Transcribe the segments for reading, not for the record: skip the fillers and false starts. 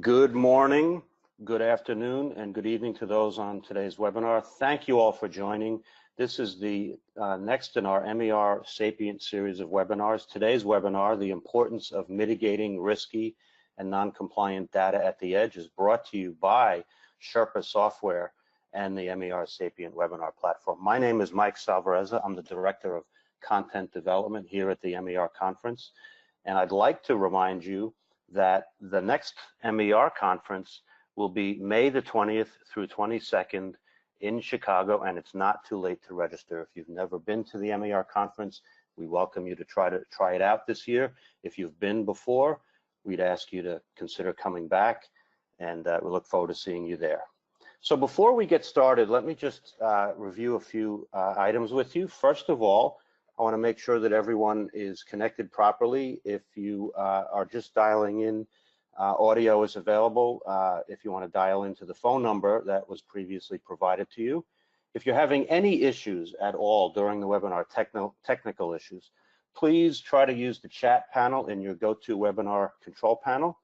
Good morning, good afternoon, and good evening to those on today's webinar. Thank you all for joining. This is the next in our MER Sapient series of webinars. Today's webinar, The Importance of Mitigating Risky and Non-Compliant Data at the Edge, is brought to you by Sherpa Software and the MER Sapient webinar platform. My name is Mike Salvarezza. I'm the Director of Content Development here at the MER conference, and I'd like to remind you that the next MER conference will be May the 20th through 22nd in Chicago, and it's not too late to register. If you've never been to the MER conference, we welcome you to try it out this year. If you've been before, we'd ask you to consider coming back, and we look forward to seeing you there. So before we get started, let me just review a few items with you. First of all, I want to make sure that everyone is connected properly. If you are just dialing in, audio is available. If you want to dial into the phone number that was previously provided to you. If you're having any issues at all during the webinar, technical issues, please try to use the chat panel in your GoToWebinar control panel,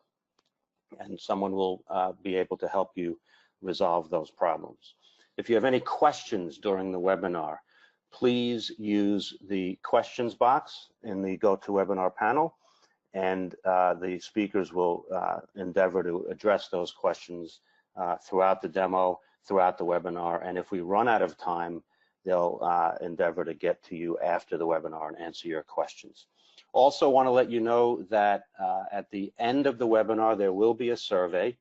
and someone will be able to help you resolve those problems. If you have any questions during the webinar, please use the questions box in the GoToWebinar panel, and the speakers will endeavor to address those questions throughout the demo, throughout the webinar, and if we run out of time, they'll endeavor to get to you after the webinar and answer your questions. Also want to let you know that at the end of the webinar, there will be a survey.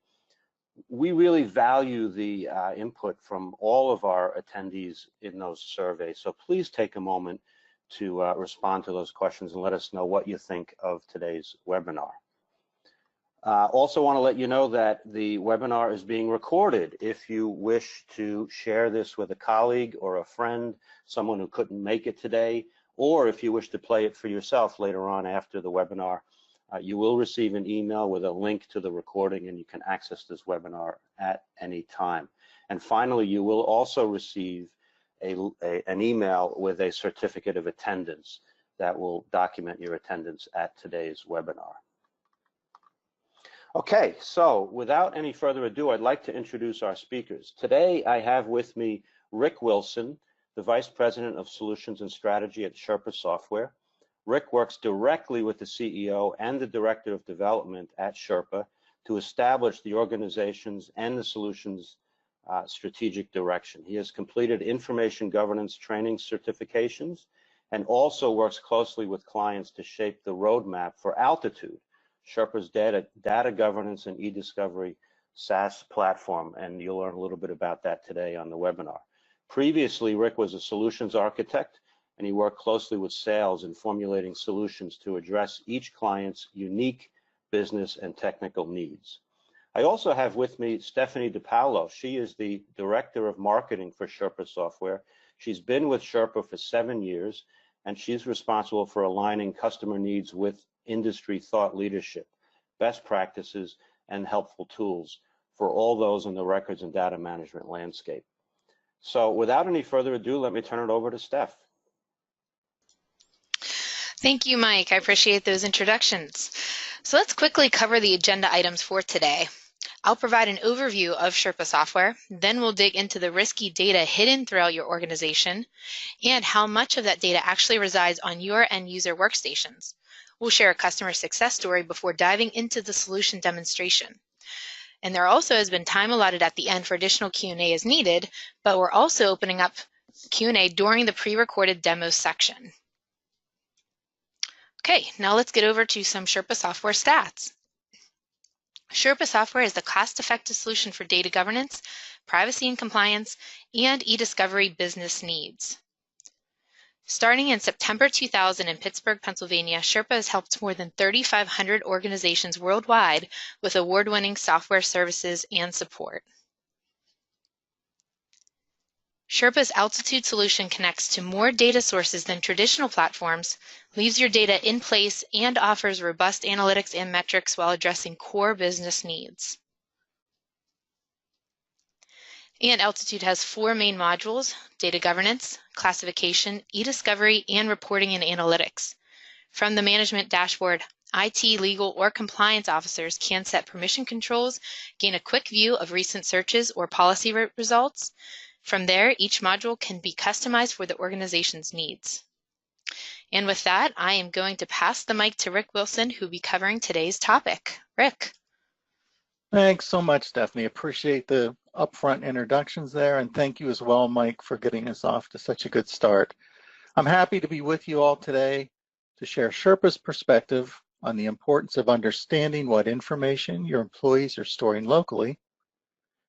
We really value the input from all of our attendees in those surveys, so please take a moment to respond to those questions and let us know what you think of today's webinar. Also want to let you know that the webinar is being recorded. If you wish to share this with a colleague or a friend, someone who couldn't make it today, or if you wish to play it for yourself later on after the webinar, you will receive an email with a link to the recording, and you can access this webinar at any time. And finally, you will also receive an email with a certificate of attendance that will document your attendance at today's webinar. Okay, so without any further ado, I'd like to introduce our speakers. Today, I have with me Rick Wilson, the Vice President of Solutions and Strategy at Sherpa Software. Rick works directly with the CEO and the Director of Development at Sherpa to establish the organization's and the solution's strategic direction. He has completed information governance training certifications and also works closely with clients to shape the roadmap for Altitude, Sherpa's data governance and e-discovery SaaS platform, and you'll learn a little bit about that today on the webinar. Previously, Rick was a solutions architect, and he worked closely with sales in formulating solutions to address each client's unique business and technical needs. I also have with me Stephanie DiPaolo. She is the Director of Marketing for Sherpa Software. She's been with Sherpa for 7 years, and she's responsible for aligning customer needs with industry thought leadership, best practices, and helpful tools for all those in the records and data management landscape. So without any further ado, let me turn it over to Steph. Thank you, Mike. I appreciate those introductions. So let's quickly cover the agenda items for today. I'll provide an overview of Sherpa Software, then we'll dig into the risky data hidden throughout your organization and how much of that data actually resides on your end user workstations. We'll share a customer success story before diving into the solution demonstration. And there also has been time allotted at the end for additional Q&A as needed, but we're also opening up Q&A during the pre-recorded demo section. Okay, now let's get over to some Sherpa Software stats. Sherpa Software is the cost-effective solution for data governance, privacy and compliance, and e-discovery business needs. Starting in September 2000 in Pittsburgh, Pennsylvania, Sherpa has helped more than 3,500 organizations worldwide with award-winning software services and support. Sherpa's Altitude solution connects to more data sources than traditional platforms, leaves your data in place, and offers robust analytics and metrics while addressing core business needs. And Altitude has 4 main modules: data governance, classification, e-discovery, and reporting and analytics. From the management dashboard IT, legal, or compliance officers can set permission controls, gain a quick view of recent searches or policy results. From there, each module can be customized for the organization's needs. And with that, I am going to pass the mic to Rick Wilson, who will be covering today's topic. Rick. Thanks so much, Stephanie. Appreciate the upfront introductions there, and thank you as well, Mike, for getting us off to such a good start. I'm happy to be with you all today to share Sherpa's perspective on the importance of understanding what information your employees are storing locally,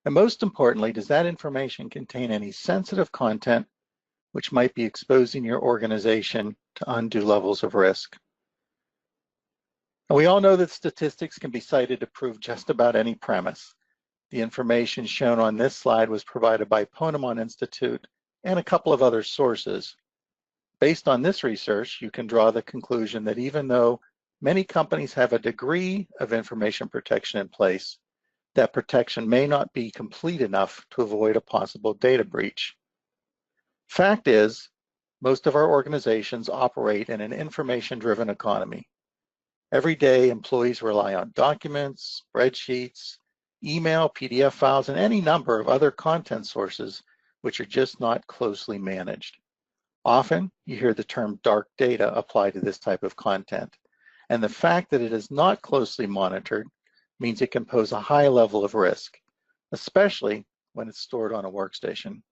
and most importantly, does that information contain any sensitive content which might be exposing your organization to undue levels of risk. And we all know that statistics can be cited to prove just about any premise. The information shown on this slide was provided by Ponemon Institute and a couple of other sources. Based on this research, you can draw the conclusion that even though many companies have a degree of information protection in place, that protection may not be complete enough to avoid a possible data breach. Fact is, most of our organizations operate in an information-driven economy. Every day, employees rely on documents, spreadsheets, email, PDF files, and any number of other content sources which are just not closely managed. Often, you hear the term dark data applied to this type of content, and the fact that it is not closely monitored means it can pose a high level of risk, especially when it's stored on a workstation.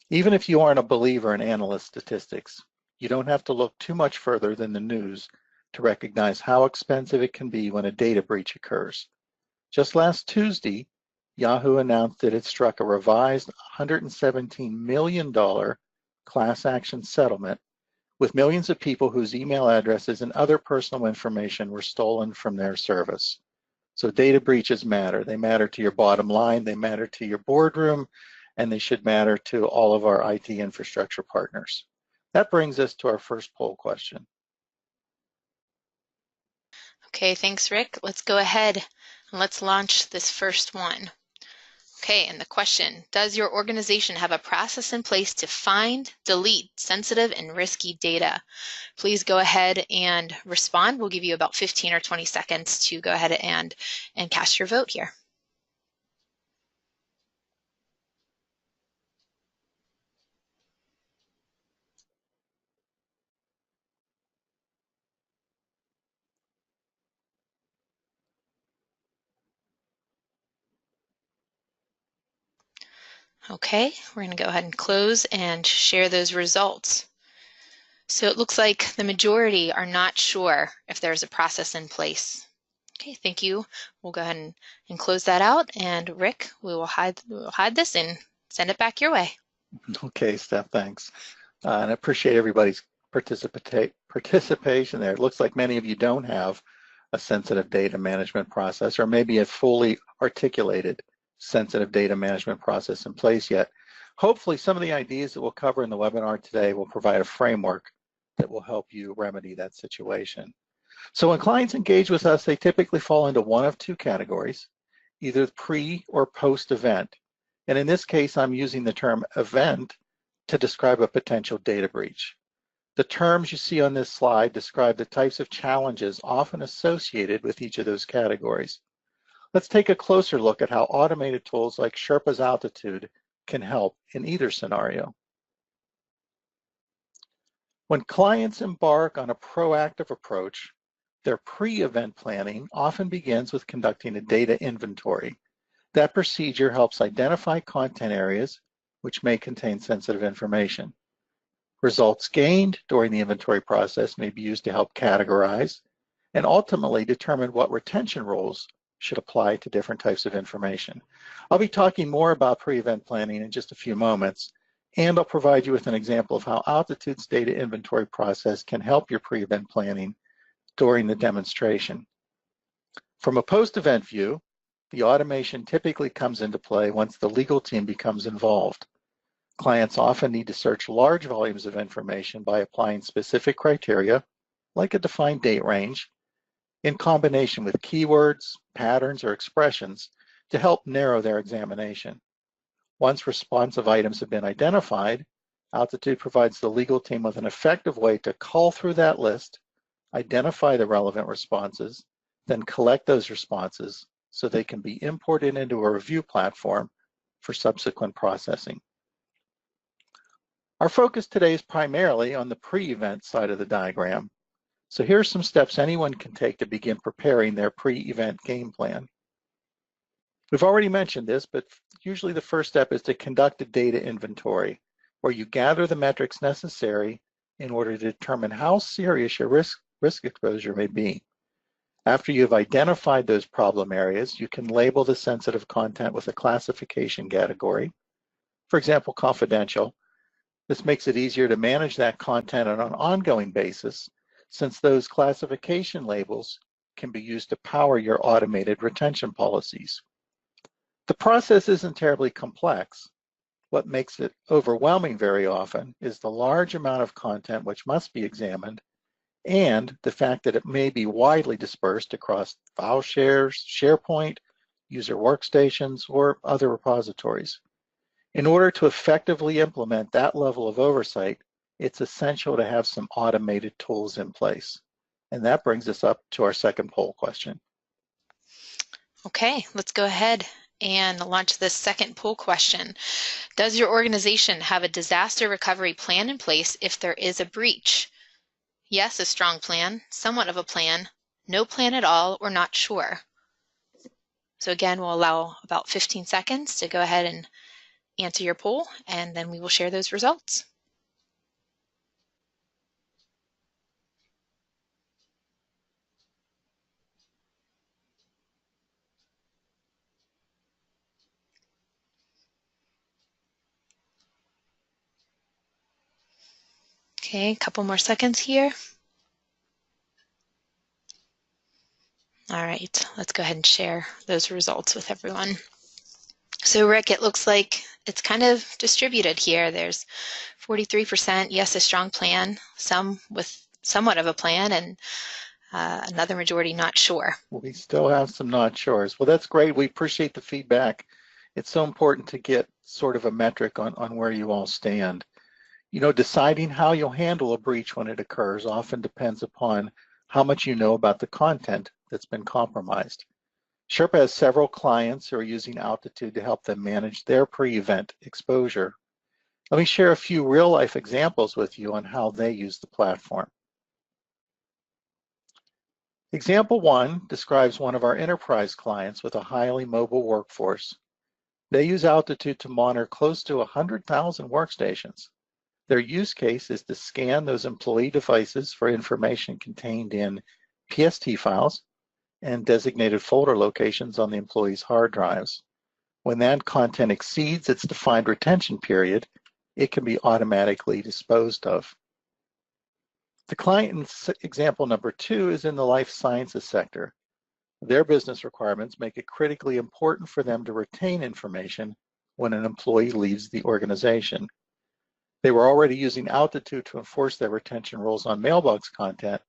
Even if you aren't a believer in analyst statistics, you don't have to look too much further than the news to recognize how expensive it can be when a data breach occurs. Just last Tuesday, Yahoo announced that it struck a revised $117 million class action settlement with millions of people whose email addresses and other personal information were stolen from their service. So data breaches matter. They matter to your bottom line, they matter to your boardroom, and they should matter to all of our IT infrastructure partners. That brings us to our first poll question. Okay, thanks, Rick. Let's go ahead and let's launch this first one. Okay, and the question, does your organization have a process in place to find, delete sensitive and risky data? Please go ahead and respond. We'll give you about 15 or 20 seconds to go ahead and cast your vote here. Okay, we're going to go ahead and close and share those results. So it looks like the majority are not sure if there's a process in place. Okay, thank you. We'll go ahead and close that out. And Rick, we will hide this and send it back your way. Okay, Steph, thanks. And I appreciate everybody's participation there. It looks like many of you don't have a sensitive data management process, or maybe a fully articulated sensitive data management process in place yet. Hopefully, some of the ideas that we'll cover in the webinar today will provide a framework that will help you remedy that situation. So when clients engage with us, they typically fall into one of two categories, either pre or post event. And in this case, I'm using the term event to describe a potential data breach. The terms you see on this slide describe the types of challenges often associated with each of those categories. Let's take a closer look at how automated tools like Sherpa's Altitude can help in either scenario. When clients embark on a proactive approach, their pre-event planning often begins with conducting a data inventory. That procedure helps identify content areas which may contain sensitive information. Results gained during the inventory process may be used to help categorize and ultimately determine what retention rules should apply to different types of information. I'll be talking more about pre-event planning in just a few moments, and I'll provide you with an example of how Altitude's data inventory process can help your pre-event planning during the demonstration. From a post-event view, the automation typically comes into play once the legal team becomes involved. Clients often need to search large volumes of information by applying specific criteria, like a defined date range, in combination with keywords, patterns, or expressions to help narrow their examination. Once responsive items have been identified, Altitude provides the legal team with an effective way to cull through that list, identify the relevant responses, then collect those responses so they can be imported into a review platform for subsequent processing. Our focus today is primarily on the pre-event side of the diagram. So here are some steps anyone can take to begin preparing their pre-event game plan. We've already mentioned this, but usually the first step is to conduct a data inventory, where you gather the metrics necessary in order to determine how serious your risk exposure may be. After you've identified those problem areas, you can label the sensitive content with a classification category, for example, confidential. This makes it easier to manage that content on an ongoing basis, since those classification labels can be used to power your automated retention policies. The process isn't terribly complex. What makes it overwhelming very often is the large amount of content which must be examined, and the fact that it may be widely dispersed across file shares, SharePoint, user workstations, or other repositories. In order to effectively implement that level of oversight, it's essential to have some automated tools in place. And that brings us up to our second poll question. Okay, let's go ahead and launch this second poll question. Does your organization have a disaster recovery plan in place if there is a breach? Yes, a strong plan, somewhat of a plan, no plan at all, or not sure. So again, we'll allow about 15 seconds to go ahead and answer your poll, and then we will share those results. Okay, a couple more seconds here. All right, let's go ahead and share those results with everyone. So Rick, it looks like it's kind of distributed here. There's 43% yes, a strong plan, some with somewhat of a plan, and another majority not sure. We still have some not sures. Well, that's great. We appreciate the feedback. It's so important to get sort of a metric on where you all stand. You know, deciding how you'll handle a breach when it occurs often depends upon how much you know about the content that's been compromised. Sherpa has several clients who are using Altitude to help them manage their pre-event exposure. Let me share a few real-life examples with you on how they use the platform. Example 1 describes one of our enterprise clients with a highly mobile workforce. They use Altitude to monitor close to 100,000 workstations. Their use case is to scan those employee devices for information contained in PST files and designated folder locations on the employee's hard drives. When that content exceeds its defined retention period, it can be automatically disposed of. The client in example number 2 is in the life sciences sector. Their business requirements make it critically important for them to retain information when an employee leaves the organization. They were already using Altitude to enforce their retention rules on mailbox content,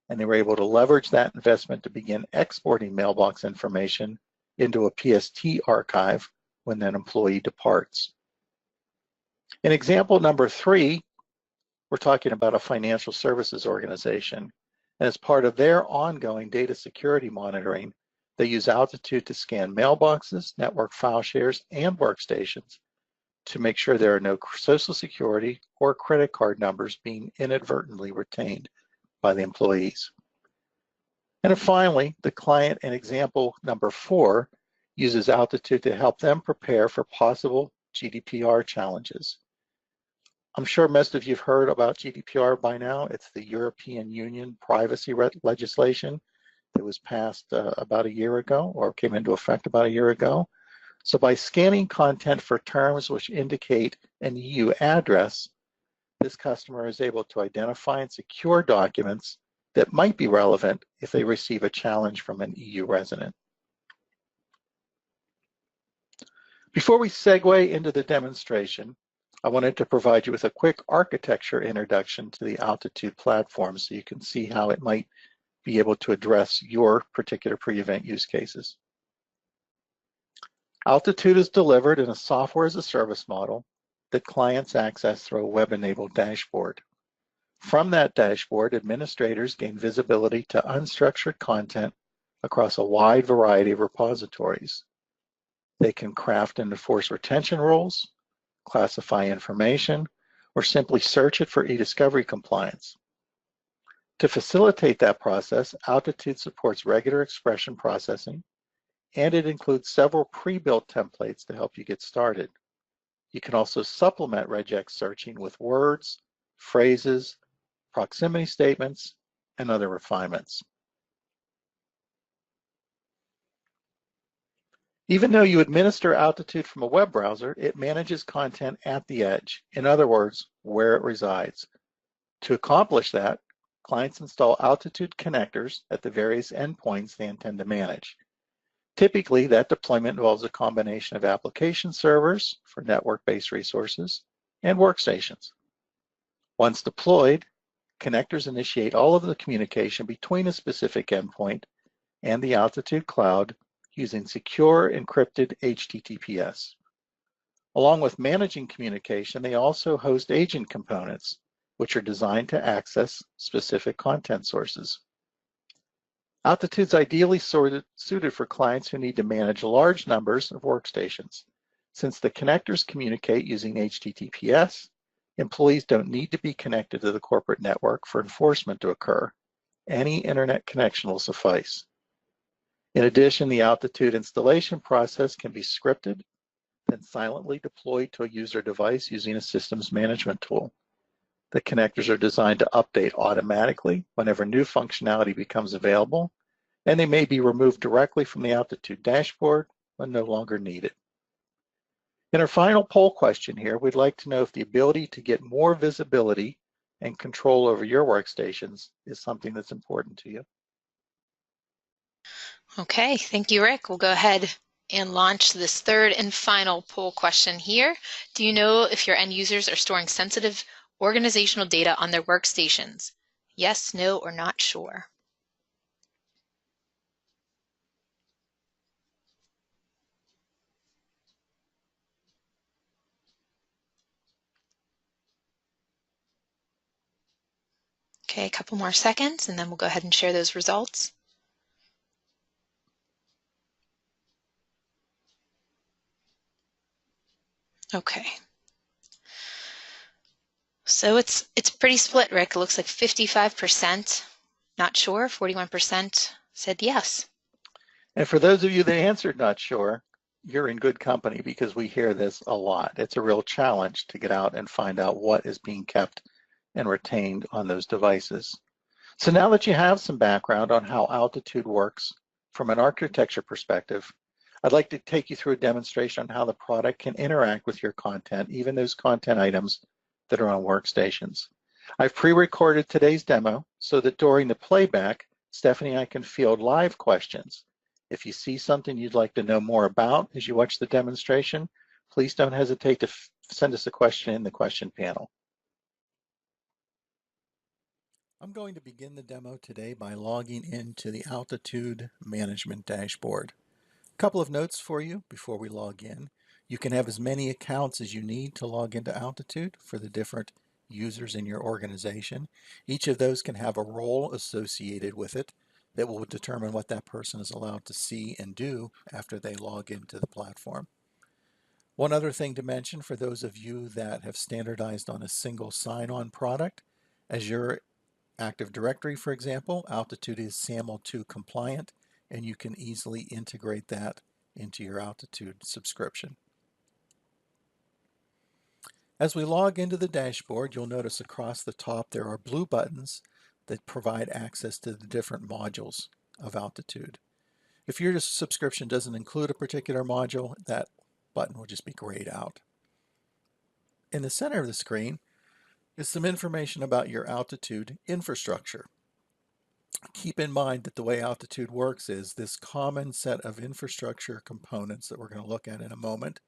and they were able to leverage that investment to begin exporting mailbox information into a PST archive when that employee departs. In example number 3, we're talking about a financial services organization, and as part of their ongoing data security monitoring, they use Altitude to scan mailboxes, network file shares, and workstations to make sure there are no social security or credit card numbers being inadvertently retained by the employees. And then finally, the client in example number 4 uses Altitude to help them prepare for possible GDPR challenges. I'm sure most of you have heard about GDPR by now. It's the European Union privacy legislation that was passed about a year ago, or came into effect about a year ago. So by scanning content for terms which indicate an EU address, this customer is able to identify and secure documents that might be relevant if they receive a challenge from an EU resident. Before we segue into the demonstration, I wanted to provide you with a quick architecture introduction to the Altitude platform so you can see how it might be able to address your particular pre-event use cases. Altitude is delivered in a software as a service model that clients access through a web-enabled dashboard. From that dashboard, administrators gain visibility to unstructured content across a wide variety of repositories. They can craft and enforce retention rules, classify information, or simply search it for e-discovery compliance. To facilitate that process, Altitude supports regular expression processing, and it includes several pre-built templates to help you get started. You can also supplement regex searching with words, phrases, proximity statements, and other refinements. Even though you administer Altitude from a web browser, it manages content at the edge, in other words, where it resides. To accomplish that, clients install Altitude connectors at the various endpoints they intend to manage. Typically, that deployment involves a combination of application servers for network-based resources and workstations. Once deployed, connectors initiate all of the communication between a specific endpoint and the Altitude cloud using secure encrypted HTTPS. Along with managing communication, they also host agent components, which are designed to access specific content sources. Altitude's ideally suited for clients who need to manage large numbers of workstations. Since the connectors communicate using HTTPS, employees don't need to be connected to the corporate network for enforcement to occur. Any internet connection will suffice. In addition, the Altitude installation process can be scripted, then silently deployed to a user device using a systems management tool. The connectors are designed to update automatically whenever new functionality becomes available, and they may be removed directly from the Altitude dashboard when no longer needed. In our final poll question here, we'd like to know if the ability to get more visibility and control over your workstations is something that's important to you. Okay, thank you, Rick. We'll go ahead and launch this third and final poll question here. Do you know if your end users are storing sensitive organizational data on their workstations? Yes, no, or not sure. Okay, a couple more seconds, and then we'll go ahead and share those results. Okay. So it's pretty split, Rick. It looks like 55% not sure, 41% said yes. And for those of you that answered not sure, you're in good company because we hear this a lot. It's a real challenge to get out and find out what is being kept and retained on those devices. So now that you have some background on how Altitude works from an architecture perspective, I'd like to take you through a demonstration on how the product can interact with your content, even those content items that are on workstations. I've pre-recorded today's demo so that during the playback, Stephanie and I can field live questions. If you see something you'd like to know more about as you watch the demonstration, please don't hesitate to send us a question in the question panel. I'm going to begin the demo today by logging into the Altitude Management Dashboard. A couple of notes for you before we log in. You can have as many accounts as you need to log into Altitude for the different users in your organization. Each of those can have a role associated with it that will determine what that person is allowed to see and do after they log into the platform. One other thing to mention for those of you that have standardized on a single sign-on product, Azure Active Directory, for example, Altitude is SAML2 compliant, and you can easily integrate that into your Altitude subscription. As we log into the dashboard, you'll notice across the top there are blue buttons that provide access to the different modules of Altitude. If your subscription doesn't include a particular module, that button will just be grayed out. In the center of the screen is some information about your Altitude infrastructure. Keep in mind that the way Altitude works is this common set of infrastructure components that we're going to look at in a moment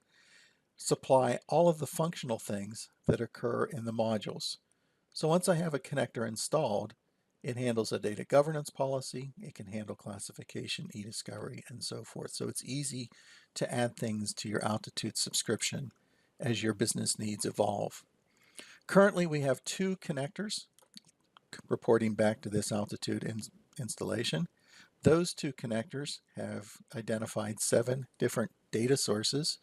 supply all of the functional things that occur in the modules. So once I have a connector installed, it handles a data governance policy, it can handle classification, e-discovery, and so forth. So it's easy to add things to your Altitude subscription as your business needs evolve. Currently, we have two connectors work reporting back to this altitude installation. Those two connectors have identified 7 different data sources.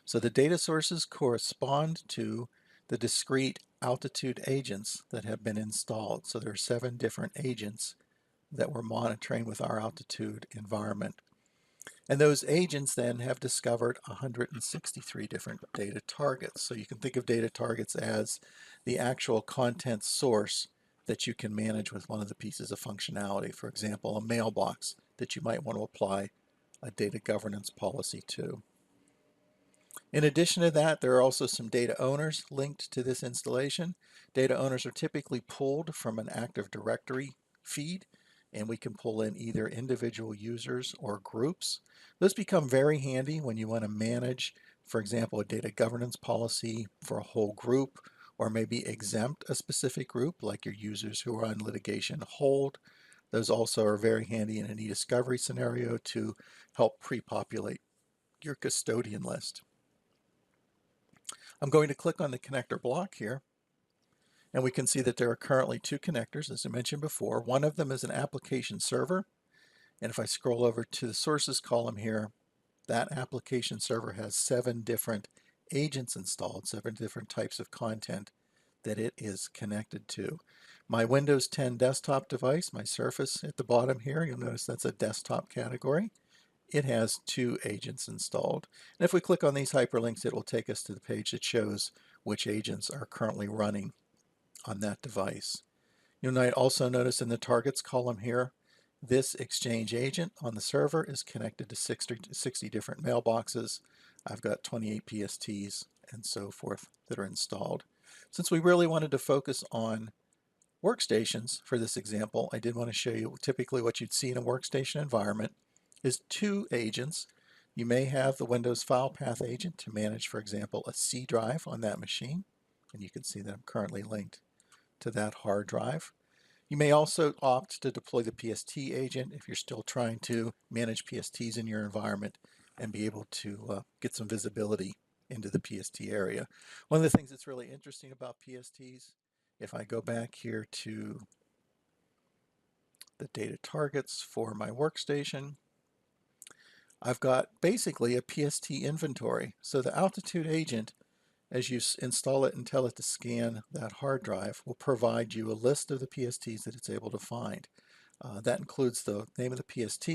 So the data sources correspond to the discrete altitude agents that have been installed. So there are 7 different agents that we're monitoring with our altitude environment. And those agents then have discovered 163 different data targets. So you can think of data targets as the actual content source that you can manage with one of the pieces of functionality. For example, a mailbox that you might want to apply a data governance policy to. In addition to that, there are also some data owners linked to this installation. Data owners are typically pulled from an Active Directory feed, and we can pull in either individual users or groups. Those become very handy when you want to manage, for example, a data governance policy for a whole group, or maybe exempt a specific group like your users who are on litigation hold. Those also are very handy in an e-discovery scenario to help pre-populate your custodian list. I'm going to click on the connector block here, and we can see that there are currently 2 connectors, as I mentioned before. One of them is an application server, and if I scroll over to the sources column here, that application server has 7 different agents installed, 7 different types of content that it is connected to. My Windows 10 desktop device, my Surface at the bottom here, you'll notice that's a desktop category. It has 2 agents installed. And if we click on these hyperlinks, it will take us to the page that shows which agents are currently running on that device. You might also notice in the targets column here, this Exchange agent on the server is connected to 60 different mailboxes. I've got 28 PSTs and so forth that are installed. Since we really wanted to focus on workstations for this example, I did want to show you typically what you'd see in a workstation environment is 2 agents. You may have the Windows File Path agent to manage, for example, a C drive on that machine, and you can see that I'm currently linked to that hard drive. You may also opt to deploy the PST agent if you're still trying to manage PSTs in your environment and be able to get some visibility into the PST area. One of the things that's really interesting about PSTs, if I go back here to the data targets for my workstation, I've got basically a PST inventory. So the altitude agent, as you install it and tell it to scan that hard drive, will provide you a list of the PSTs that it's able to find. That includes the name of the PST,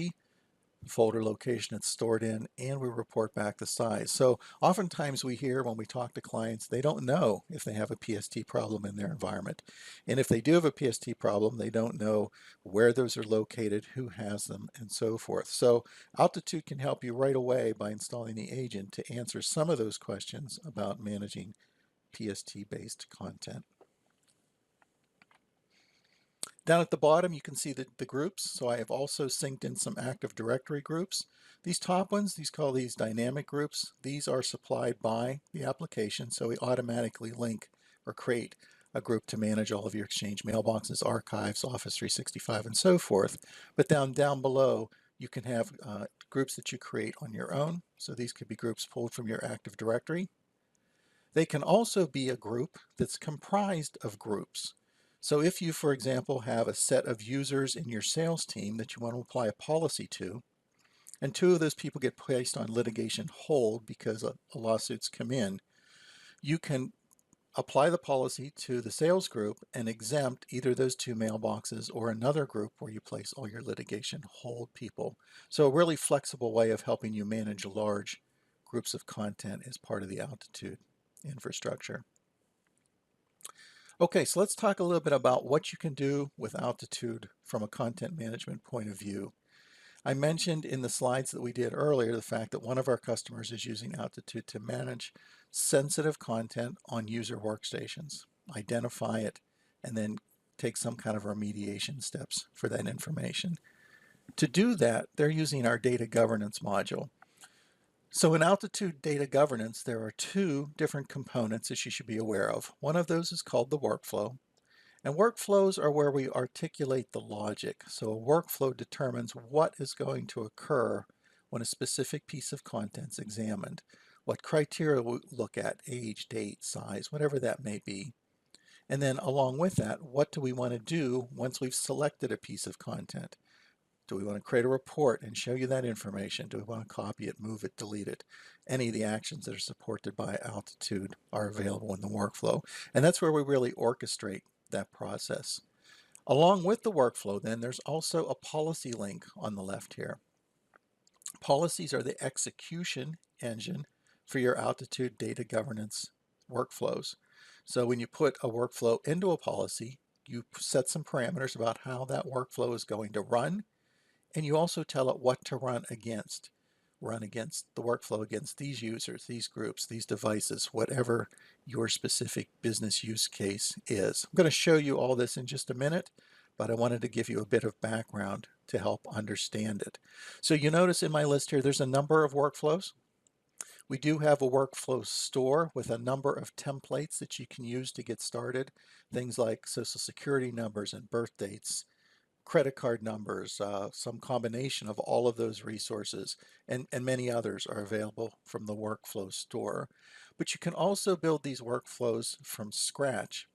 the folder location it's stored in, and we report back the size. So oftentimes we hear when we talk to clients, they don't know if they have a PST problem in their environment. And if they do have a PST problem, they don't know where those are located, who has them, and so forth. So Altitude can help you right away by installing the agent to answer some of those questions about managing PST-based content. Down at the bottom, you can see the groups. So I have also synced in some Active Directory groups. These top ones, call these dynamic groups. These are supplied by the application, so we automatically link or create a group to manage all of your Exchange mailboxes, archives, Office 365, and so forth. But down below, you can have groups that you create on your own. So these could be groups pulled from your Active Directory. They can also be a group that's comprised of groups. So if you, for example, have a set of users in your sales team that you want to apply a policy to, and 2 of those people get placed on litigation hold because lawsuits come in, you can apply the policy to the sales group and exempt either those 2 mailboxes or another group where you place all your litigation hold people. So a really flexible way of helping you manage large groups of content as part of the Altitude infrastructure. Okay, so let's talk a little bit about what you can do with Altitude from a content management point of view. I mentioned in the slides that we did earlier the fact that one of our customers is using Altitude to manage sensitive content on user workstations, identify it, and then take some kind of remediation steps for that information. To do that, they're using our data governance module. So in Altitude Data Governance, there are 2 different components that you should be aware of. One of those is called the workflow. And workflows are where we articulate the logic. So a workflow determines what is going to occur when a specific piece of content is examined. What criteria we look at, age, date, size, whatever that may be. And then along with that, what do we want to do once we've selected a piece of content? Do we want to create a report and show you that information? Do we want to copy it, move it, delete it? Any of the actions that are supported by Altitude are available in the workflow. And that's where we really orchestrate that process. Along with the workflow, then, there's also a policy link on the left here. Policies are the execution engine for your Altitude data governance workflows. So when you put a workflow into a policy, you set some parameters about how that workflow is going to run, and you also tell it what to run against. Run against the workflow against these users, these groups, these devices, whatever your specific business use case is. I'm going to show you all this in just a minute, but I wanted to give you a bit of background to help understand it. So you notice in my list here, there's a number of workflows. We do have a workflow store with a number of templates that you can use to get started. Things like social security numbers and birth dates, credit card numbers, some combination of all of those resources, and many others are available from the workflow store. But you can also build these workflows from scratch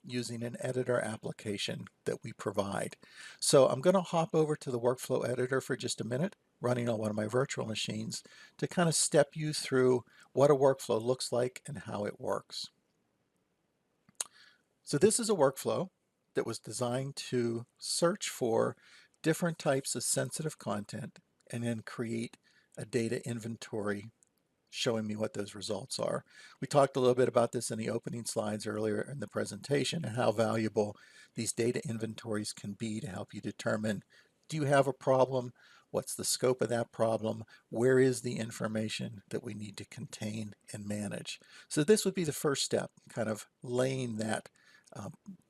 using an editor application that we provide. So I'm going to hop over to the workflow editor for just a minute, running on one of my virtual machines, to kind of step you through what a workflow looks like and how it works. So this is a workflow that was designed to search for different types of sensitive content and then create a data inventory showing me what those results are. We talked a little bit about this in the opening slides earlier in the presentation and how valuable these data inventories can be to help you determine, do you have a problem? What's the scope of that problem? Where is the information that we need to contain and manage? So this would be the first step, kind of laying that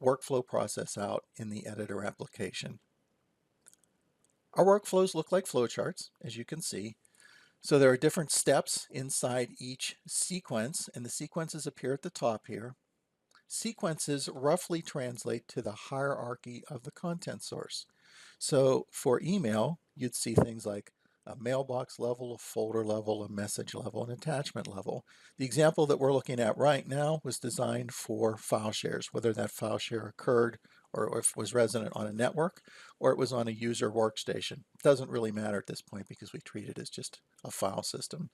workflow process out in the editor application. Our workflows look like flowcharts, as you can see. So there are different steps inside each sequence, and the sequences appear at the top here. Sequences roughly translate to the hierarchy of the content source. So for email, you'd see things like a mailbox level, a folder level, a message level, an attachment level. The example that we're looking at right now was designed for file shares, whether that file share occurred or if it was resident on a network or it was on a user workstation. It doesn't really matter at this point because we treat it as just a file system.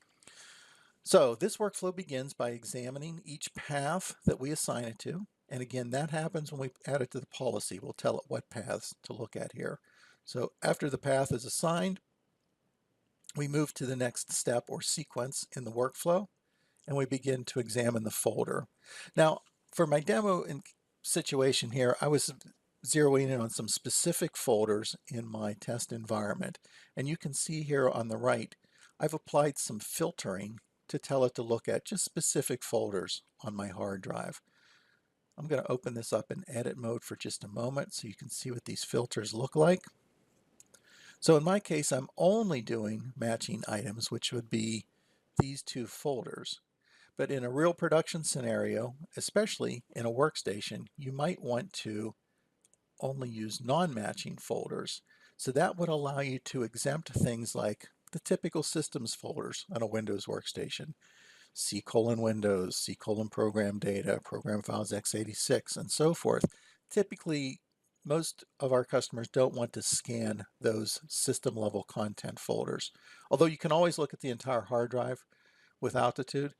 So this workflow begins by examining each path that we assign it to. And again, that happens when we add it to the policy. We'll tell it what paths to look at here. So after the path is assigned, we move to the next step or sequence in the workflow, and we begin to examine the folder. Now, for my demo situation here, I was zeroing in on some specific folders in my test environment. And you can see here on the right, I've applied some filtering to tell it to look at just specific folders on my hard drive. I'm going to open this up in edit mode for just a moment so you can see what these filters look like. So in my case, I'm only doing matching items, which would be these two folders. But in a real production scenario, especially in a workstation, you might want to only use non-matching folders. So that would allow you to exempt things like the typical systems folders on a Windows workstation. C:\Windows, C:\program data, program files x86, and so forth. Typically, most of our customers don't want to scan those system level content folders. Although you can always look at the entire hard drive with Altitude.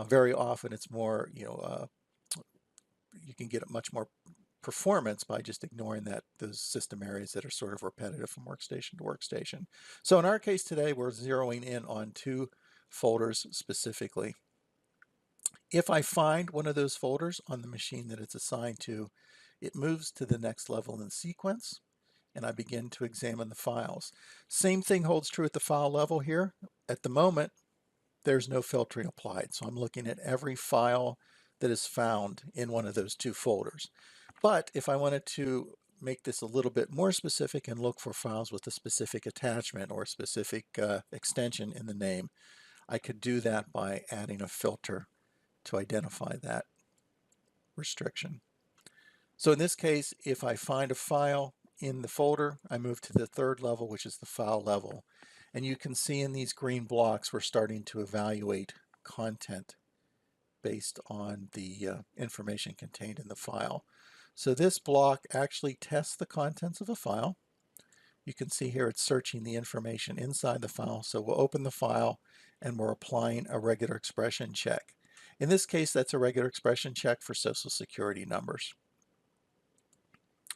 Very often it's more, you can get much more performance by just ignoring those system areas that are sort of repetitive from workstation to workstation. So in our case today, we're zeroing in on two folders specifically. If I find one of those folders on the machine that it's assigned to, it moves to the next level in the sequence, and I begin to examine the files. Same thing holds true at the file level here. At the moment, there's no filtering applied, so I'm looking at every file that is found in one of those two folders. But if I wanted to make this a little bit more specific and look for files with a specific attachment or a specific extension in the name, I could do that by adding a filter to identify that restriction. So in this case, if I find a file in the folder, I move to the third level, which is the file level. And you can see in these green blocks, we're starting to evaluate content based on the information contained in the file. So this block actually tests the contents of a file. You can see here it's searching the information inside the file. So we'll open the file and we're applying a regular expression check. In this case, that's a regular expression check for Social Security numbers.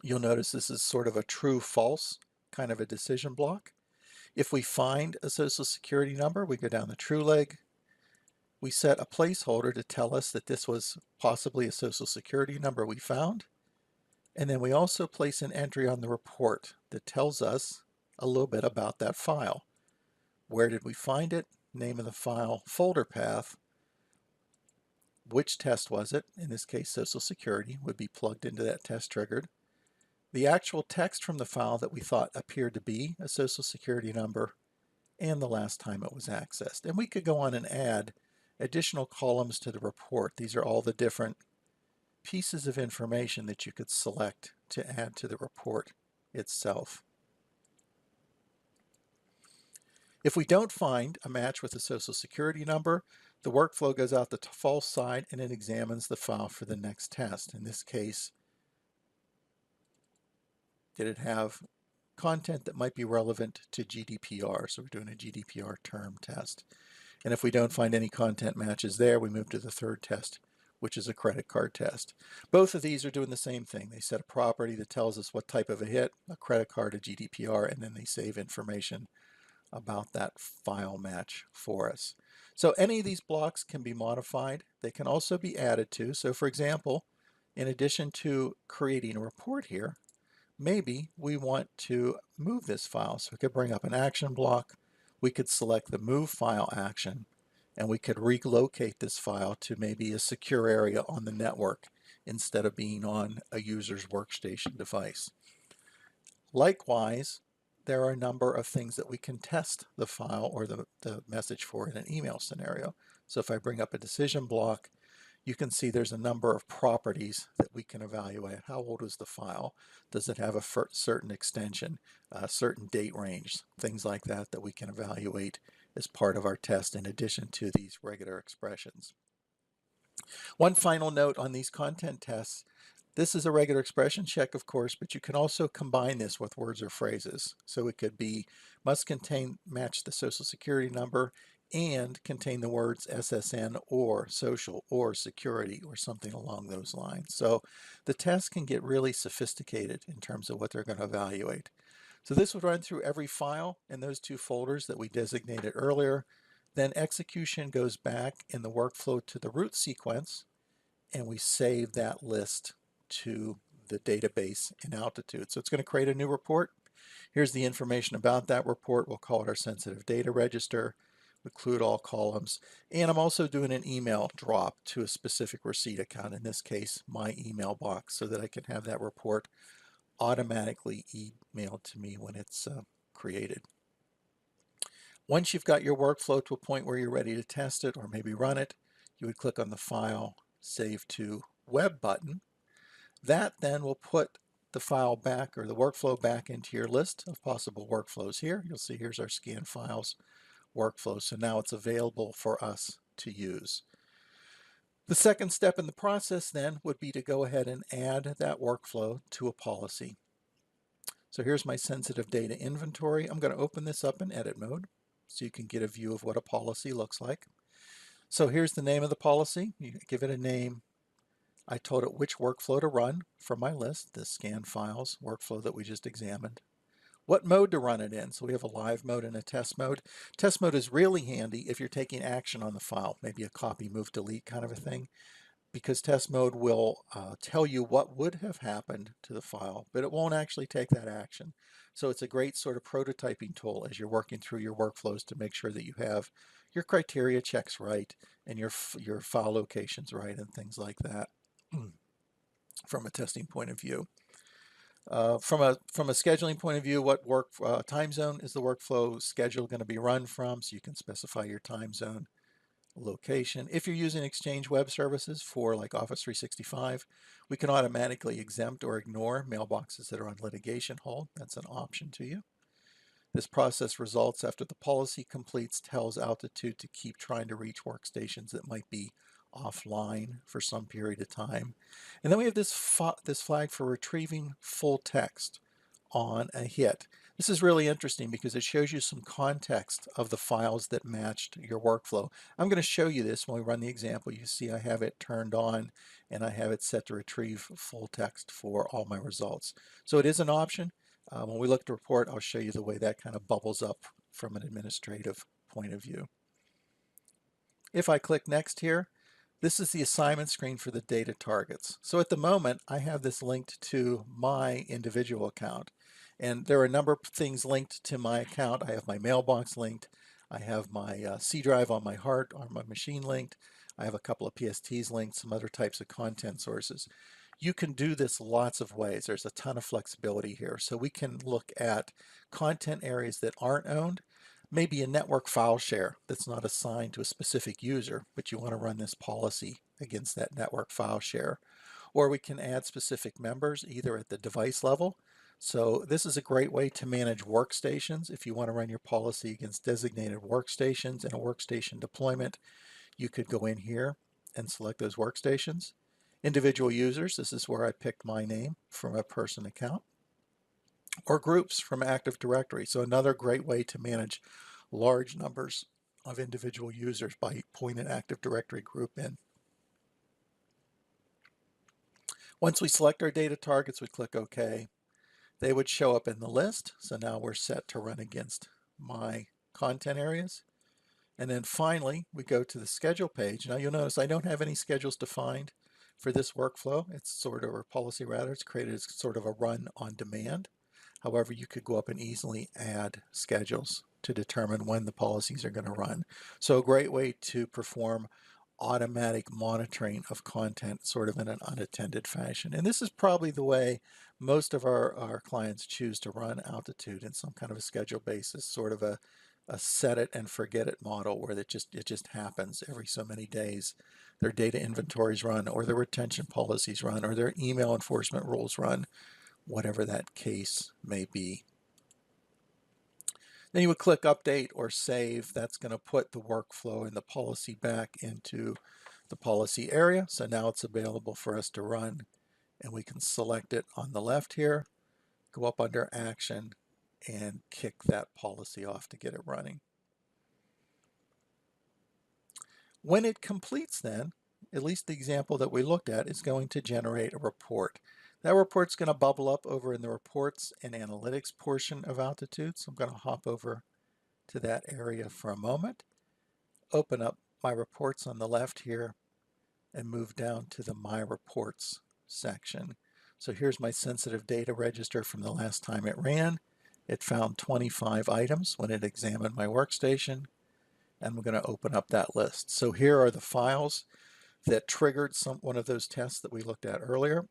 You'll notice this is sort of a true-false kind of a decision block. If we find a Social Security number, we go down the true leg. We set a placeholder to tell us that this was possibly a Social Security number we found. And then we also place an entry on the report that tells us a little bit about that file. Where did we find it? Name of the file, folder path, which test was it? In this case, Social Security would be plugged into that test triggered. The actual text from the file that we thought appeared to be a Social Security number, and the last time it was accessed. And we could go on and add additional columns to the report. These are all the different pieces of information that you could select to add to the report itself. If we don't find a match with a Social Security number, the workflow goes out the false side and it examines the file for the next test. In this case, did it have content that might be relevant to GDPR? So we're doing a GDPR term test. And if we don't find any content matches there, we move to the third test, which is a credit card test. Both of these are doing the same thing. They set a property that tells us what type of a hit, a credit card, a GDPR, and then they save information about that file match for us. So any of these blocks can be modified. They can also be added to. So for example, in addition to creating a report here, maybe we want to move this file. So we could bring up an action block. We could select the move file action, and we could relocate this file to maybe a secure area on the network instead of being on a user's workstation device. Likewise, there are a number of things that we can test the file or the message for in an email scenario. So if I bring up a decision block, you can see there's a number of properties that we can evaluate. How old is the file? Does it have a certain extension, a certain date range, things like that that we can evaluate as part of our test in addition to these regular expressions. One final note on these content tests. This is a regular expression check, of course, but you can also combine this with words or phrases. So it could be must contain, match the Social Security number and contain the words SSN or social or security or something along those lines. So the test can get really sophisticated in terms of what they're going to evaluate. So this would run through every file in those two folders that we designated earlier. Then execution goes back in the workflow to the root sequence, and we save that list to the database in Altitude. So it's going to create a new report. Here's the information about that report. We'll call it our sensitive data register. Include all columns. And I'm also doing an email drop to a specific receipt account, in this case, my email box, so that I can have that report automatically emailed to me when it's created. Once you've got your workflow to a point where you're ready to test it or maybe run it, you would click on the File, Save to Web button. That then will put the file back or the workflow back into your list of possible workflows here. You'll see here's our scan files workflow. So now it's available for us to use. The second step in the process then would be to go ahead and add that workflow to a policy. So here's my sensitive data inventory. I'm going to open this up in edit mode so you can get a view of what a policy looks like. So here's the name of the policy. You give it a name. I told it which workflow to run from my list, the scan files workflow that we just examined. What mode to run it in. So we have a live mode and a test mode. Test mode is really handy if you're taking action on the file, maybe a copy, move, delete kind of a thing, because test mode will tell you what would have happened to the file, but it won't actually take that action. So it's a great sort of prototyping tool as you're working through your workflows to make sure that you have your criteria checks right and your file locations right and things like that from a testing point of view. From a scheduling point of view, what time zone is the workflow schedule going to be run from? So you can specify your time zone, location. If you're using Exchange Web Services for like Office 365, we can automatically exempt or ignore mailboxes that are on litigation hold. That's an option to you. This process results after the policy completes, tells Altitude to keep trying to reach workstations that might be offline for some period of time. And then we have this flag for retrieving full text on a hit. This is really interesting because it shows you some context of the files that matched your workflow. I'm going to show you this when we run the example. You see I have it turned on and I have it set to retrieve full text for all my results. So it is an option. When we look at the report, I'll show you the way that kind of bubbles up from an administrative point of view. If I click next here, this is the assignment screen for the data targets. So at the moment, I have this linked to my individual account. And there are a number of things linked to my account. I have my mailbox linked. I have my C drive on my machine linked. I have a couple of PSTs linked, some other types of content sources. You can do this lots of ways. There's a ton of flexibility here. So we can look at content areas that aren't owned. Maybe a network file share that's not assigned to a specific user, but you want to run this policy against that network file share. Or we can add specific members either at the device level. So this is a great way to manage workstations. If you want to run your policy against designated workstations and a workstation deployment, you could go in here and select those workstations. Individual users, this is where I picked my name from a person account. Or groups from Active Directory. So another great way to manage large numbers of individual users by putting an Active Directory group in. Once we select our data targets, we click OK. They would show up in the list. So now we're set to run against my content areas. And then finally, we go to the schedule page. Now you'll notice I don't have any schedules defined for this workflow. It's sort of, or policy rather, it's created as sort of a run on demand. However, you could go up and easily add schedules to determine when the policies are going to run. So a great way to perform automatic monitoring of content sort of in an unattended fashion. And this is probably the way most of our clients choose to run Altitude in some kind of a schedule basis, sort of a set it and forget it model where it just happens every so many days. Their data inventories run, or their retention policies run, or their email enforcement rules run, whatever that case may be. Then you would click update or save. That's going to put the workflow and the policy back into the policy area. So now it's available for us to run, and we can select it on the left here, go up under action, and kick that policy off to get it running. When it completes then, at least the example that we looked at, is going to generate a report. That report's going to bubble up over in the reports and analytics portion of Altitude. So I'm going to hop over to that area for a moment, open up my reports on the left here, and move down to the My Reports section. So here's my sensitive data register from the last time it ran. It found 25 items when it examined my workstation, and we're going to open up that list. So here are the files that triggered one of those tests that we looked at earlier.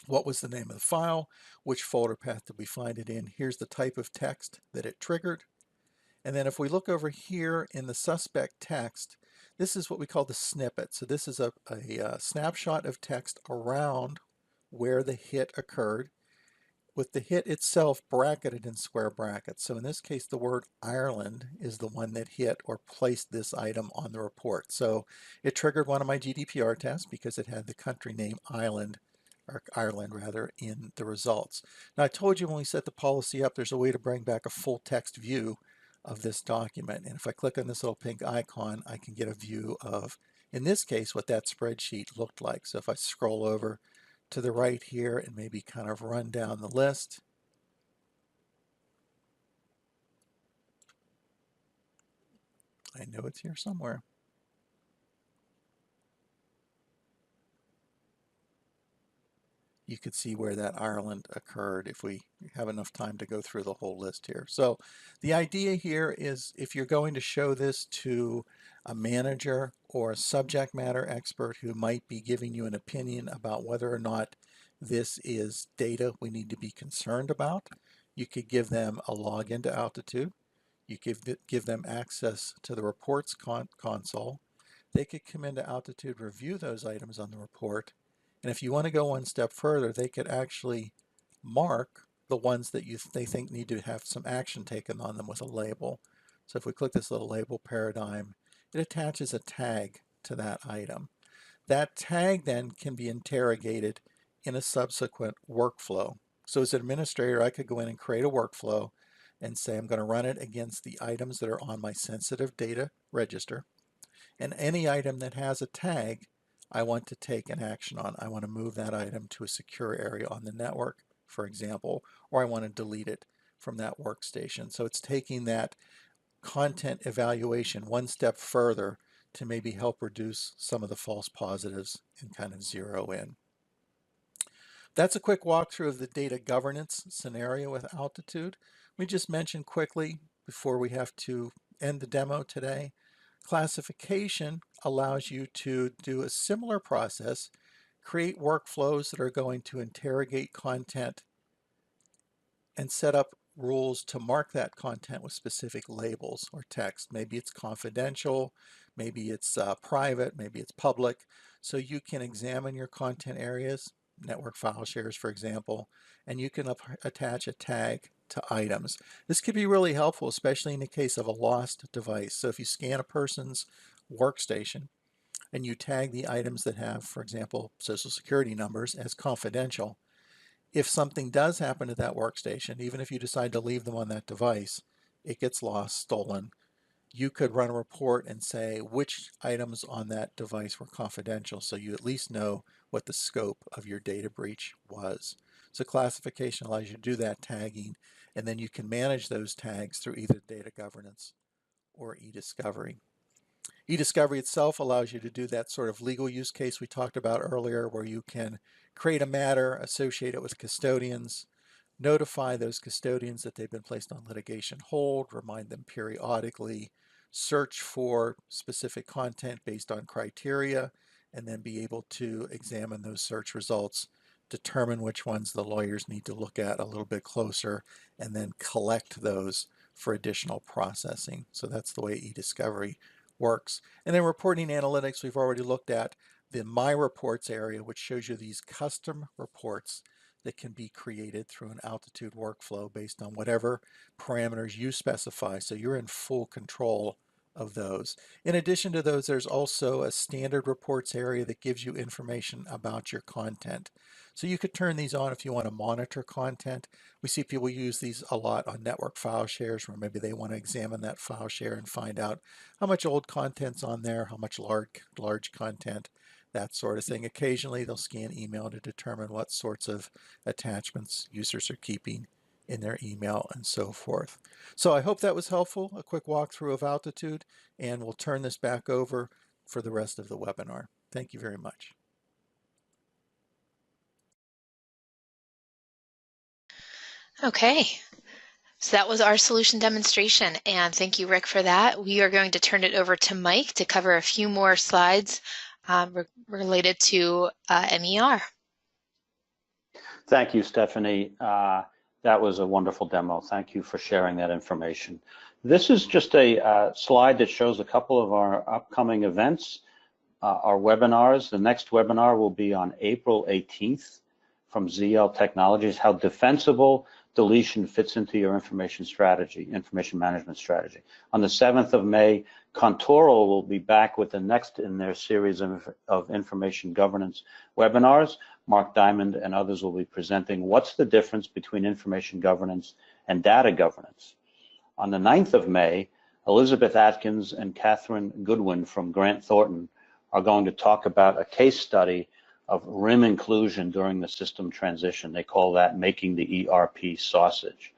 What was the name of the file? Which folder path did we find it in? Here's the type of text that it triggered. And then if we look over here in the suspect text, this is what we call the snippet. So this is a snapshot of text around where the hit occurred, with the hit itself bracketed in square brackets. So in this case, the word Ireland is the one that hit or placed this item on the report. So it triggered one of my GDPR tests because it had the country name Ireland rather, in the results. Now I told you when we set the policy up, there's a way to bring back a full text view of this document. And if I click on this little pink icon, I can get a view of, in this case, what that spreadsheet looked like. So if I scroll over to the right here and maybe kind of run down the list, I know it's here somewhere. You could see where that Ireland occurred if we have enough time to go through the whole list here. So the idea here is, if you're going to show this to a manager or a subject matter expert who might be giving you an opinion about whether or not this is data we need to be concerned about, you could give them a login to Altitude. You could give them access to the reports console. They could come into Altitude, review those items on the report, and if you want to go one step further, they could actually mark the ones that they think need to have some action taken on them with a label. So if we click this little label paradigm, it attaches a tag to that item. That tag then can be interrogated in a subsequent workflow. So as an administrator, I could go in and create a workflow and say I'm going to run it against the items that are on my sensitive data register. And any item that has a tag, I want to take an action on. I want to move that item to a secure area on the network, for example, or I want to delete it from that workstation. So it's taking that content evaluation one step further to maybe help reduce some of the false positives and kind of zero in. That's a quick walkthrough of the data governance scenario with Altitude. We just mentioned quickly before we have to end the demo today, classification allows you to do a similar process, create workflows that are going to interrogate content and set up rules to mark that content with specific labels or text. Maybe it's confidential, maybe it's private, maybe it's public. So you can examine your content areas, network file shares, for example, and you can attach a tag to items. This could be really helpful, especially in the case of a lost device. So if you scan a person's workstation and you tag the items that have, for example, social security numbers as confidential, if something does happen to that workstation, even if you decide to leave them on that device, it gets lost, stolen, you could run a report and say which items on that device were confidential, so you at least know what the scope of your data breach was. So classification allows you to do that tagging, and then you can manage those tags through either data governance or e-discovery. E-discovery itself allows you to do that sort of legal use case we talked about earlier, where you can create a matter, associate it with custodians, notify those custodians that they've been placed on litigation hold, remind them periodically, search for specific content based on criteria, and then be able to examine those search results, determine which ones the lawyers need to look at a little bit closer, and then collect those for additional processing. So that's the way e-discovery works. And then reporting analytics, we've already looked at the My Reports area, which shows you these custom reports that can be created through an Altitude workflow based on whatever parameters you specify. So you're in full control of those. In addition to those, there's also a standard reports area that gives you information about your content. So you could turn these on if you want to monitor content. We see people use these a lot on network file shares, where maybe they want to examine that file share and find out how much old content's on there, how much large content, that sort of thing. Occasionally they'll scan email to determine what sorts of attachments users are keeping in their email and so forth. So I hope that was helpful, a quick walkthrough of Altitude, and we'll turn this back over for the rest of the webinar. Thank you very much. Okay, so that was our solution demonstration, and thank you, Rick, for that. We are going to turn it over to Mike to cover a few more slides related to MER. Thank you, Stephanie. That was a wonderful demo. Thank you for sharing that information. This is just a slide that shows a couple of our upcoming events, our webinars. The next webinar will be on April 18th from ZL Technologies, how defensible deletion fits into your information management strategy. On the 7th of May, Contoro will be back with the next in their series of information governance webinars. Mark Diamond and others will be presenting what's the difference between information governance and data governance. On the 9th of May, Elizabeth Atkins and Catherine Goodwin from Grant Thornton are going to talk about a case study of RIM inclusion during the system transition. They call that making the ERP sausage.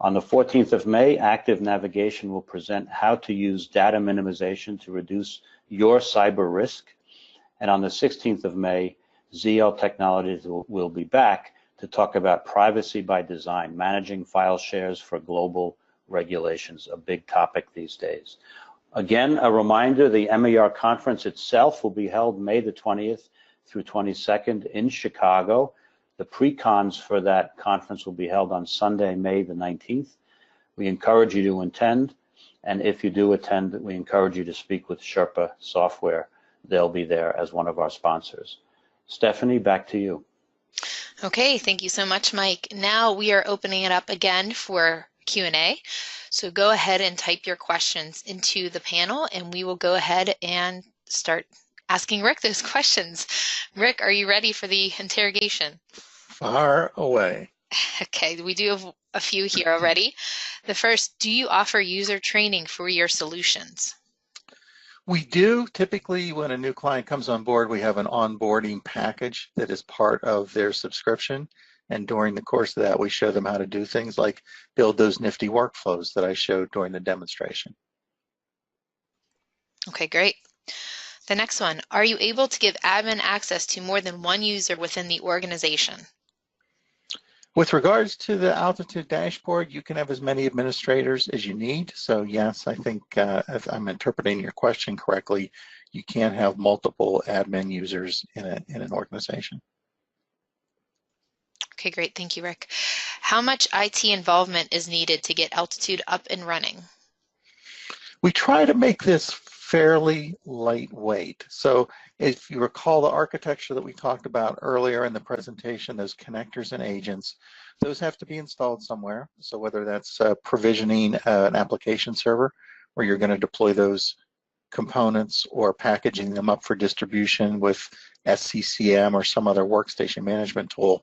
On the 14th of May, Active Navigation will present how to use data minimization to reduce your cyber risk. And on the 16th of May, ZL Technologies will be back to talk about privacy by design, managing file shares for global regulations, a big topic these days. Again, a reminder, the MER conference itself will be held May the 20th through 22nd in Chicago. The pre-cons for that conference will be held on Sunday, May the 19th. We encourage you to attend, and if you do attend, we encourage you to speak with Sherpa Software. They'll be there as one of our sponsors. Stephanie, back to you. Okay, thank you so much, Mike. Now we are opening it up again for Q&A. So go ahead and type your questions into the panel, and we will go ahead and start asking Rick those questions. Rick, are you ready for the interrogation? Far away. Okay, we do have a few here already. The first, do you offer user training for your solutions? We do. Typically, when a new client comes on board, we have an onboarding package that is part of their subscription. And during the course of that, we show them how to do things like build those nifty workflows that I showed during the demonstration. Okay, great. The next one, are you able to give admin access to more than one user within the organization? With regards to the Altitude dashboard, you can have as many administrators as you need. So yes, I think if I'm interpreting your question correctly, you can have multiple admin users in an organization. Okay, great. Thank you, Rick. How much IT involvement is needed to get Altitude up and running? We try to make this fairly lightweight. So if you recall the architecture that we talked about earlier in the presentation, those connectors and agents, those have to be installed somewhere. So whether that's provisioning an application server where you're going to deploy those components or packaging them up for distribution with SCCM or some other workstation management tool,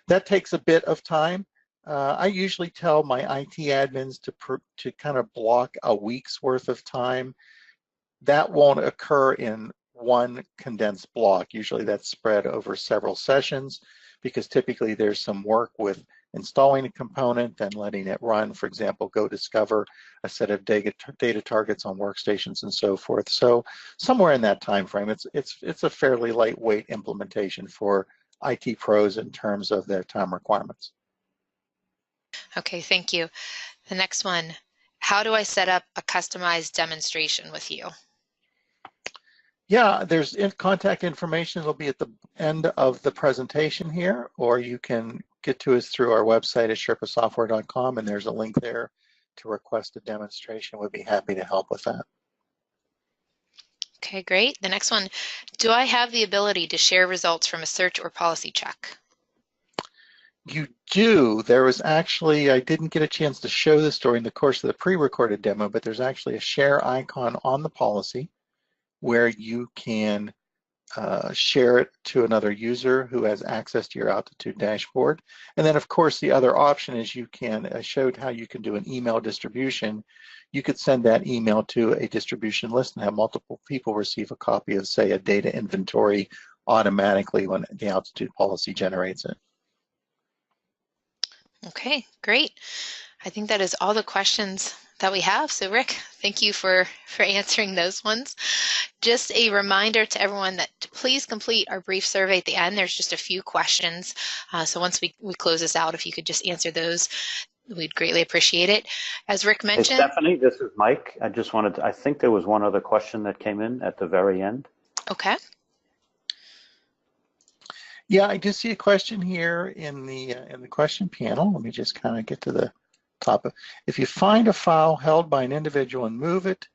that takes a bit of time. I usually tell my IT admins to kind of block a week's worth of time. That won't occur in one condensed block. Usually that's spread over several sessions because typically there's some work with installing a component and letting it run. For example, go discover a set of data targets on workstations and so forth. So somewhere in that time frame, it's a fairly lightweight implementation for IT pros in terms of their time requirements. Okay, thank you. The next one, how do I set up a customized demonstration with you? Yeah, there's contact information. It'll be at the end of the presentation here, or you can get to us through our website at sherpasoftware.com, and there's a link there to request a demonstration. We'd be happy to help with that. Okay, great. The next one, do I have the ability to share results from a search or policy check? You do. There was actually, I didn't get a chance to show this during the course of the pre-recorded demo, but there's actually a share icon on the policy where you can share it to another user who has access to your Altitude dashboard. And then of course the other option is you can, I showed how you can do an email distribution. You could send that email to a distribution list and have multiple people receive a copy of, say, a data inventory automatically when the Altitude policy generates it. Okay, great. I think that is all the questions that we have. So Rick, thank you for answering those ones. Just a reminder to everyone that to please complete our brief survey at the end. There's just a few questions. So once we close this out, if you could just answer those, we'd greatly appreciate it. As Rick mentioned— Hey, Stephanie, this is Mike. I just wanted to, I think there was one other question that came in at the very end. Okay. Yeah, I do see a question here in the question panel. Let me just kind of get to the top of. If you find a file held by an individual and move it,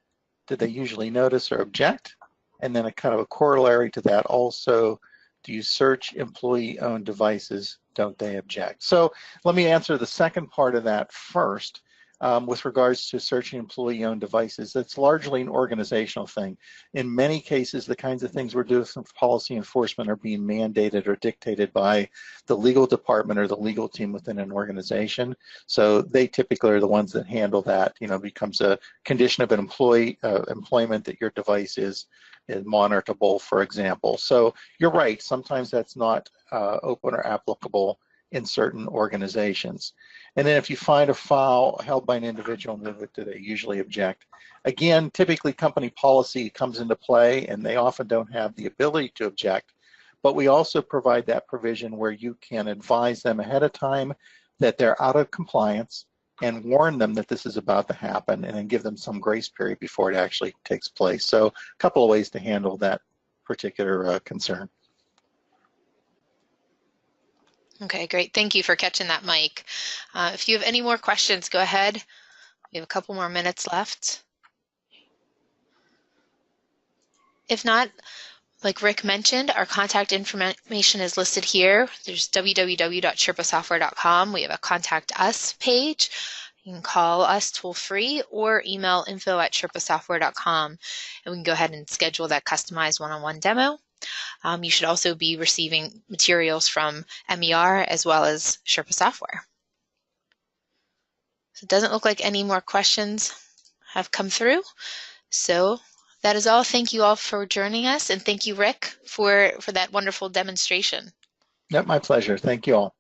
do they usually notice or object? And then a kind of a corollary to that also, do you search employee-owned devices? Don't they object? So let me answer the second part of that first. With regards to searching employee-owned devices, it's largely an organizational thing. In many cases, the kinds of things we're doing from policy enforcement are being mandated or dictated by the legal department or the legal team within an organization. So they typically are the ones that handle that. You know, becomes a condition of an employment that your device is monitorable, for example. So you're right. Sometimes that's not open or applicable in certain organizations. And then if you find a file held by an individual, do they usually object? Again, typically company policy comes into play and they often don't have the ability to object, but we also provide that provision where you can advise them ahead of time that they're out of compliance and warn them that this is about to happen and then give them some grace period before it actually takes place. So a couple of ways to handle that particular concern. Okay, great. Thank you for catching that, Mike. If you have any more questions, go ahead. We have a couple more minutes left. If not, like Rick mentioned, our contact information is listed here. There's www.sherpasoftware.com. We have a Contact Us page. You can call us toll-free or email info@sherpasoftware.com, and we can go ahead and schedule that customized one-on-one demo. You should also be receiving materials from MER as well as Sherpa Software. So it doesn't look like any more questions have come through. So that is all. Thank you all for joining us, and thank you, Rick, for that wonderful demonstration. Yep, my pleasure. Thank you all.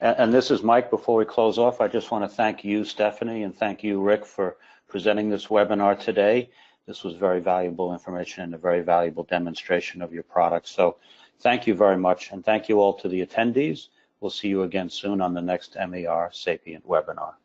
And this is Mike. Before we close off, I just want to thank you, Stephanie, and thank you, Rick, for presenting this webinar today. This was very valuable information and a very valuable demonstration of your product. So thank you very much, and thank you all to the attendees. We'll see you again soon on the next MER Sapient webinar.